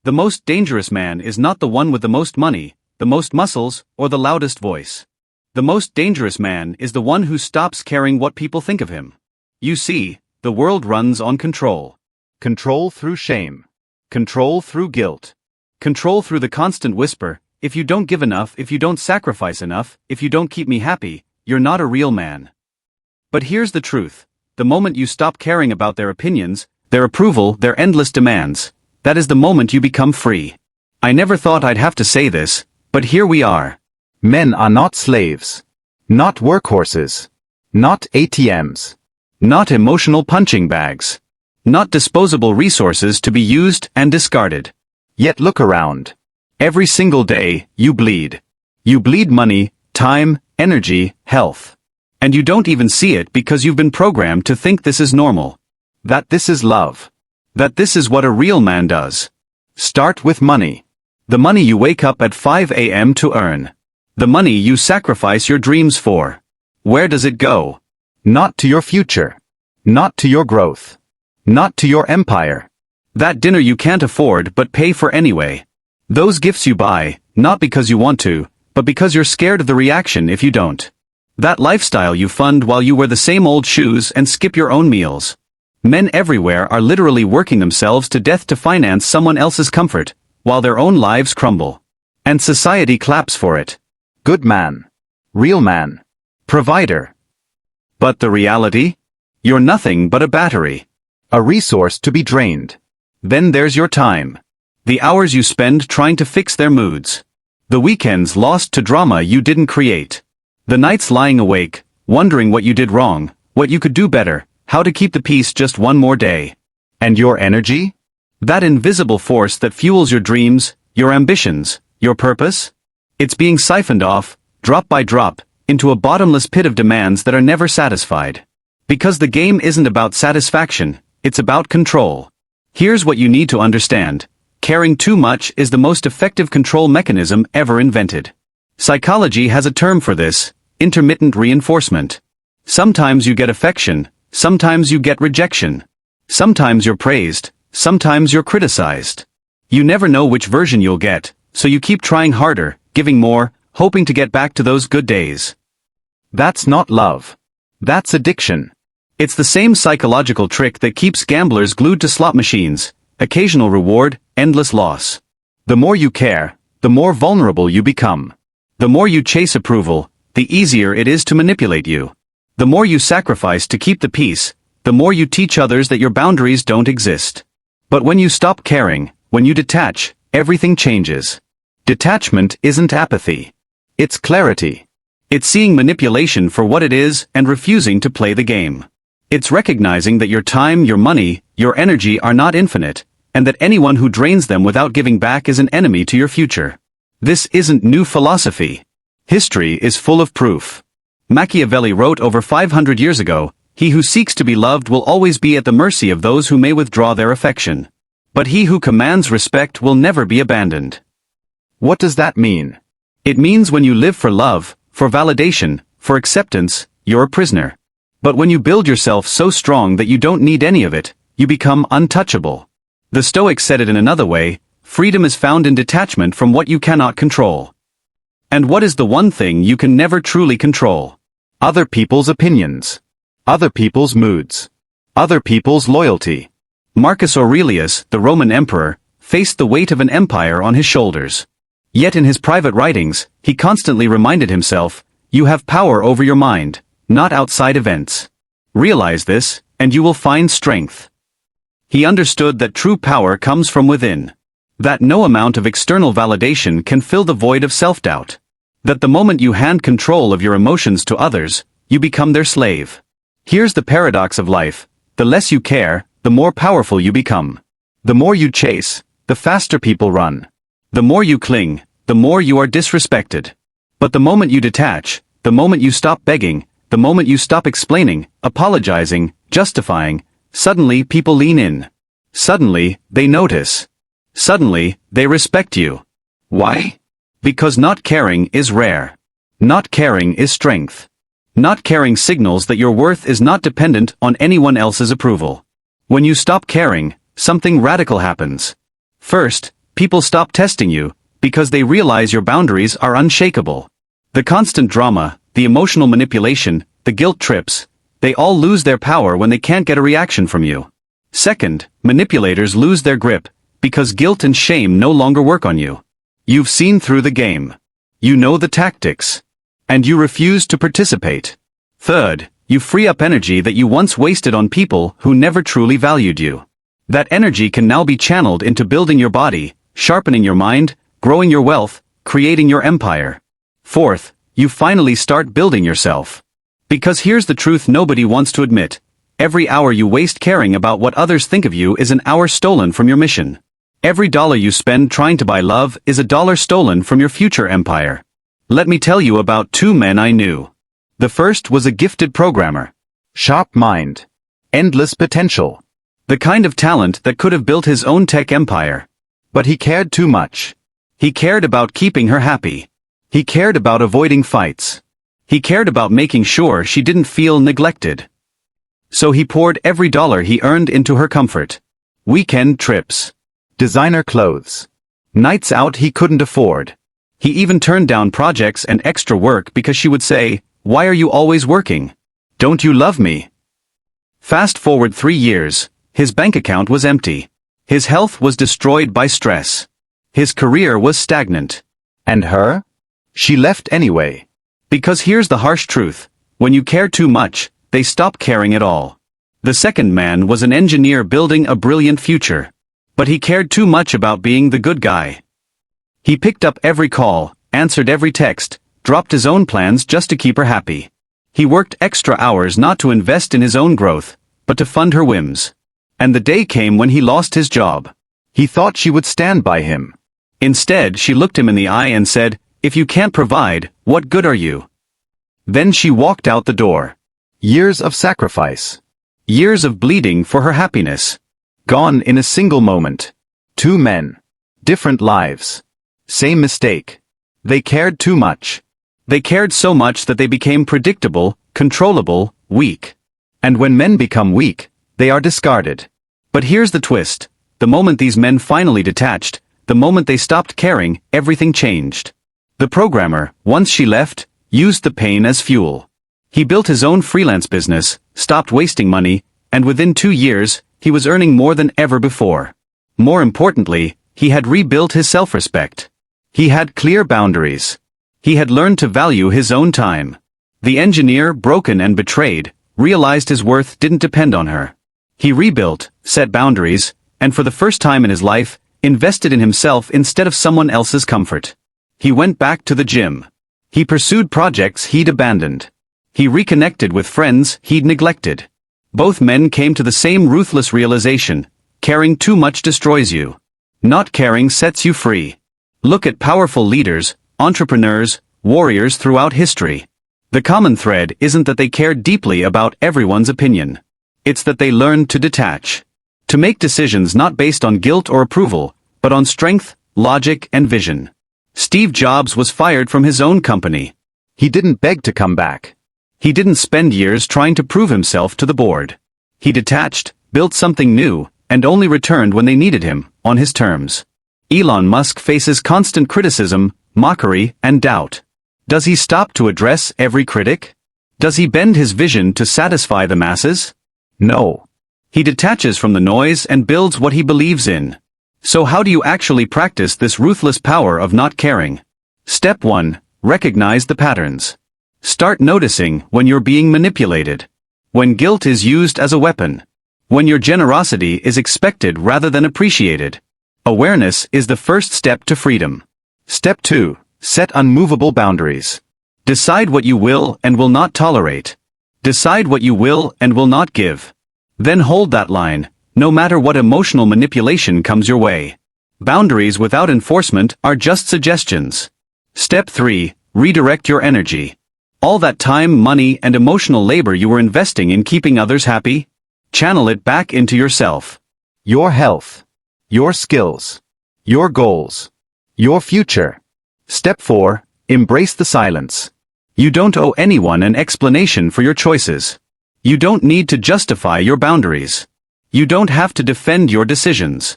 The most dangerous man is not the one with the most money, the most muscles, or the loudest voice. The most dangerous man is the one who stops caring what people think of him. You see, the world runs on control. Control through shame. Control through guilt. Control through the constant whisper, if you don't give enough, if you don't sacrifice enough, if you don't keep me happy, you're not a real man. But here's the truth. The moment you stop caring about their opinions, their approval, their endless demands, that is the moment you become free. I never thought I'd have to say this, but here we are. Men are not slaves. Not workhorses. Not ATMs. Not emotional punching bags. Not disposable resources to be used and discarded. Yet look around. Every single day, you bleed. You bleed money, time, energy, health. And you don't even see it because you've been programmed to think this is normal. That this is love. That this is what a real man does. Start with money. The money you wake up at 5 a.m. to earn. The money you sacrifice your dreams for. Where does it go? Not to your future. Not to your growth. Not to your empire. That dinner you can't afford but pay for anyway. Those gifts you buy, not because you want to, but because you're scared of the reaction if you don't. That lifestyle you fund while you wear the same old shoes and skip your own meals. Men everywhere are literally working themselves to death to finance someone else's comfort, while their own lives crumble. And society claps for it. Good man. Real man. Provider. But the reality? You're nothing but a battery. A resource to be drained. Then there's your time. The hours you spend trying to fix their moods. The weekends lost to drama you didn't create. The nights lying awake, wondering what you did wrong, what you could do better, how to keep the peace just one more day. And your energy? That invisible force that fuels your dreams, your ambitions, your purpose? It's being siphoned off, drop by drop, into a bottomless pit of demands that are never satisfied. Because the game isn't about satisfaction, it's about control. Here's what you need to understand. Caring too much is the most effective control mechanism ever invented. Psychology has a term for this: intermittent reinforcement. Sometimes you get affection, sometimes you get rejection. Sometimes you're praised, sometimes you're criticized. You never know which version you'll get, so you keep trying harder, giving more, hoping to get back to those good days. That's not love. That's addiction. It's the same psychological trick that keeps gamblers glued to slot machines: occasional reward, endless loss. The more you care, the more vulnerable you become. The more you chase approval, the easier it is to manipulate you. The more you sacrifice to keep the peace, the more you teach others that your boundaries don't exist. But when you stop caring, when you detach, everything changes. Detachment isn't apathy. It's clarity. It's seeing manipulation for what it is and refusing to play the game. It's recognizing that your time, your money, your energy are not infinite, and that anyone who drains them without giving back is an enemy to your future. This isn't new philosophy. History is full of proof. Machiavelli wrote over 500 years ago, "He who seeks to be loved will always be at the mercy of those who may withdraw their affection. But he who commands respect will never be abandoned." What does that mean? It means when you live for love, for validation, for acceptance, you're a prisoner. But when you build yourself so strong that you don't need any of it, you become untouchable. The Stoics said it in another way: freedom is found in detachment from what you cannot control. And what is the one thing you can never truly control? Other people's opinions. Other people's moods. Other people's loyalty. Marcus Aurelius, the Roman emperor, faced the weight of an empire on his shoulders. Yet in his private writings, he constantly reminded himself, "You have power over your mind, not outside events. Realize this, and you will find strength." He understood that true power comes from within. That no amount of external validation can fill the void of self-doubt. That the moment you hand control of your emotions to others, you become their slave. Here's the paradox of life: the less you care, the more powerful you become. The more you chase, the faster people run. The more you cling, the more you are disrespected. But the moment you detach, the moment you stop begging, the moment you stop explaining, apologizing, justifying, suddenly people lean in. Suddenly, they notice. Suddenly, they respect you. Why? Because not caring is rare. Not caring is strength. Not caring signals that your worth is not dependent on anyone else's approval. When you stop caring, something radical happens. First, people stop testing you, because they realize your boundaries are unshakable. The constant drama, the emotional manipulation, the guilt trips, they all lose their power when they can't get a reaction from you. Second, manipulators lose their grip, because guilt and shame no longer work on you. You've seen through the game. You know the tactics. And you refuse to participate. Third, you free up energy that you once wasted on people who never truly valued you. That energy can now be channeled into building your body, sharpening your mind, growing your wealth, creating your empire. Fourth, you finally start building yourself. Because here's the truth nobody wants to admit. Every hour you waste caring about what others think of you is an hour stolen from your mission. Every dollar you spend trying to buy love is a dollar stolen from your future empire. Let me tell you about two men I knew. The first was a gifted programmer. Sharp mind. Endless potential. The kind of talent that could have built his own tech empire. But he cared too much. He cared about keeping her happy. He cared about avoiding fights. He cared about making sure she didn't feel neglected. So he poured every dollar he earned into her comfort. Weekend trips. Designer clothes. Nights out he couldn't afford. He even turned down projects and extra work because she would say, "Why are you always working? Don't you love me?" Fast forward 3 years, his bank account was empty. His health was destroyed by stress. His career was stagnant. And her? She left anyway. Because here's the harsh truth. When you care too much, they stop caring at all. The second man was an engineer building a brilliant future. But he cared too much about being the good guy. He picked up every call, answered every text, dropped his own plans just to keep her happy. He worked extra hours not to invest in his own growth, but to fund her whims. And the day came when he lost his job. He thought she would stand by him. Instead, she looked him in the eye and said, "If you can't provide, what good are you?" Then she walked out the door. Years of sacrifice. Years of bleeding for her happiness. Gone in a single moment. Two men. Different lives. Same mistake. They cared too much. They cared so much that they became predictable, controllable, weak. And when men become weak, they are discarded. But here's the twist. The moment these men finally detached, the moment they stopped caring, everything changed. The programmer, once she left, used the pain as fuel. He built his own freelance business, stopped wasting money, and within 2 years, he was earning more than ever before. More importantly, he had rebuilt his self-respect. He had clear boundaries. He had learned to value his own time. The engineer, broken and betrayed, realized his worth didn't depend on her. He rebuilt, set boundaries, and for the first time in his life, invested in himself instead of someone else's comfort. He went back to the gym. He pursued projects he'd abandoned. He reconnected with friends he'd neglected. Both men came to the same ruthless realization: caring too much destroys you. Not caring sets you free. Look at powerful leaders, entrepreneurs, warriors throughout history. The common thread isn't that they cared deeply about everyone's opinion. It's that they learned to detach. To make decisions not based on guilt or approval, but on strength, logic, and vision. Steve Jobs was fired from his own company. He didn't beg to come back. He didn't spend years trying to prove himself to the board. He detached, built something new, and only returned when they needed him, on his terms. Elon Musk faces constant criticism, mockery, and doubt. Does he stop to address every critic? Does he bend his vision to satisfy the masses? No. He detaches from the noise and builds what he believes in. So how do you actually practice this ruthless power of not caring? Step 1. Recognize the patterns. Start noticing when you're being manipulated. When guilt is used as a weapon. When your generosity is expected rather than appreciated. Awareness is the first step to freedom. Step 2. Set unmovable boundaries. Decide what you will and will not tolerate. Decide what you will and will not give. Then hold that line, no matter what emotional manipulation comes your way. Boundaries without enforcement are just suggestions. Step 3. Redirect your energy. All that time, money, and emotional labor you were investing in keeping others happy? Channel it back into yourself. Your health. Your skills. Your goals. Your future. Step 4. Embrace the silence. You don't owe anyone an explanation for your choices. You don't need to justify your boundaries. You don't have to defend your decisions.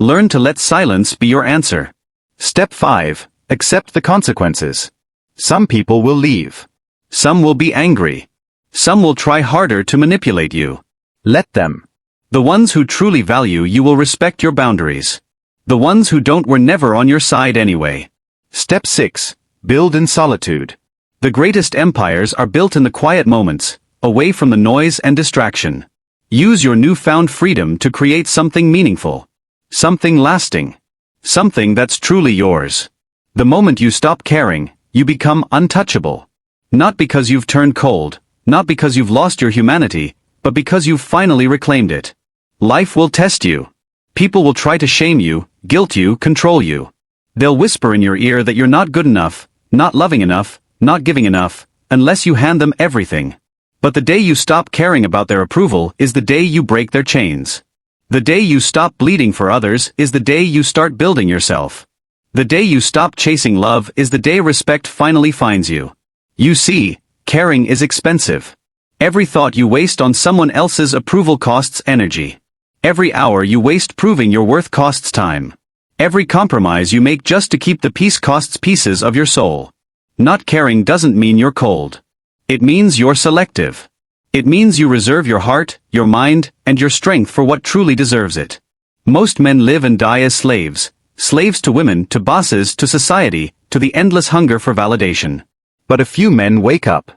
Learn to let silence be your answer. Step 5. Accept the consequences. Some people will leave. Some will be angry. Some will try harder to manipulate you. Let them. The ones who truly value you will respect your boundaries. The ones who don't were never on your side anyway. Step 6. Build in solitude. The greatest empires are built in the quiet moments, away from the noise and distraction. Use your newfound freedom to create something meaningful. Something lasting. Something that's truly yours. The moment you stop caring, you become untouchable. Not because you've turned cold, not because you've lost your humanity, but because you've finally reclaimed it. Life will test you. People will try to shame you, guilt you, control you. They'll whisper in your ear that you're not good enough, not loving enough, not giving enough, unless you hand them everything. But the day you stop caring about their approval is the day you break their chains. The day you stop bleeding for others is the day you start building yourself. The day you stop chasing love is the day respect finally finds you. You see, caring is expensive. Every thought you waste on someone else's approval costs energy. Every hour you waste proving your worth costs time. Every compromise you make just to keep the peace costs pieces of your soul. Not caring doesn't mean you're cold. It means you're selective. It means you reserve your heart, your mind, and your strength for what truly deserves it. Most men live and die as slaves. Slaves to women, to bosses, to society, to the endless hunger for validation. But a few men wake up.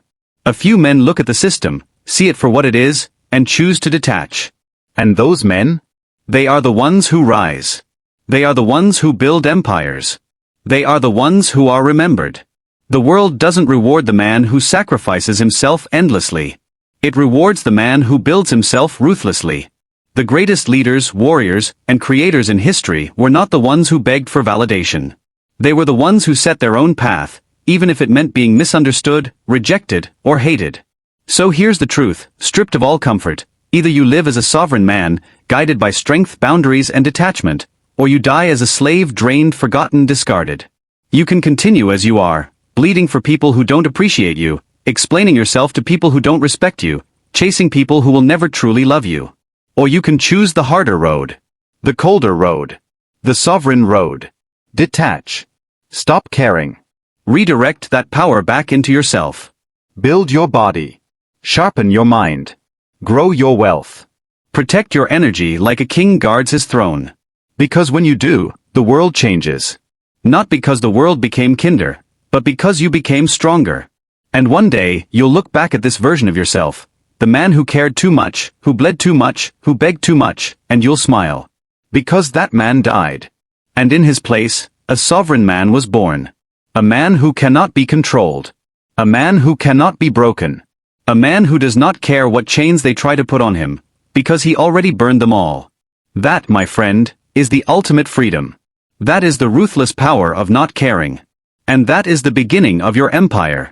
A few men look at the system, see it for what it is, and choose to detach. And those men? They are the ones who rise. They are the ones who build empires. They are the ones who are remembered. The world doesn't reward the man who sacrifices himself endlessly. It rewards the man who builds himself ruthlessly. The greatest leaders, warriors, and creators in history were not the ones who begged for validation. They were the ones who set their own path, even if it meant being misunderstood, rejected, or hated. So here's the truth, stripped of all comfort. Either you live as a sovereign man, guided by strength, boundaries, and detachment, or you die as a slave, drained, forgotten, discarded. You can continue as you are, bleeding for people who don't appreciate you, explaining yourself to people who don't respect you, chasing people who will never truly love you. Or you can choose the harder road. The colder road. The sovereign road. Detach. Stop caring. Redirect that power back into yourself. Build your body. Sharpen your mind. Grow your wealth. Protect your energy like a king guards his throne. Because when you do, the world changes. Not because the world became kinder, but because you became stronger. And one day, you'll look back at this version of yourself, the man who cared too much, who bled too much, who begged too much, and you'll smile. Because that man died. And in his place, a sovereign man was born. A man who cannot be controlled. A man who cannot be broken. A man who does not care what chains they try to put on him, because he already burned them all. That, my friend, is the ultimate freedom. That is the ruthless power of not caring. And that is the beginning of your empire.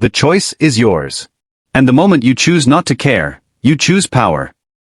The choice is yours. And the moment you choose not to care, you choose power.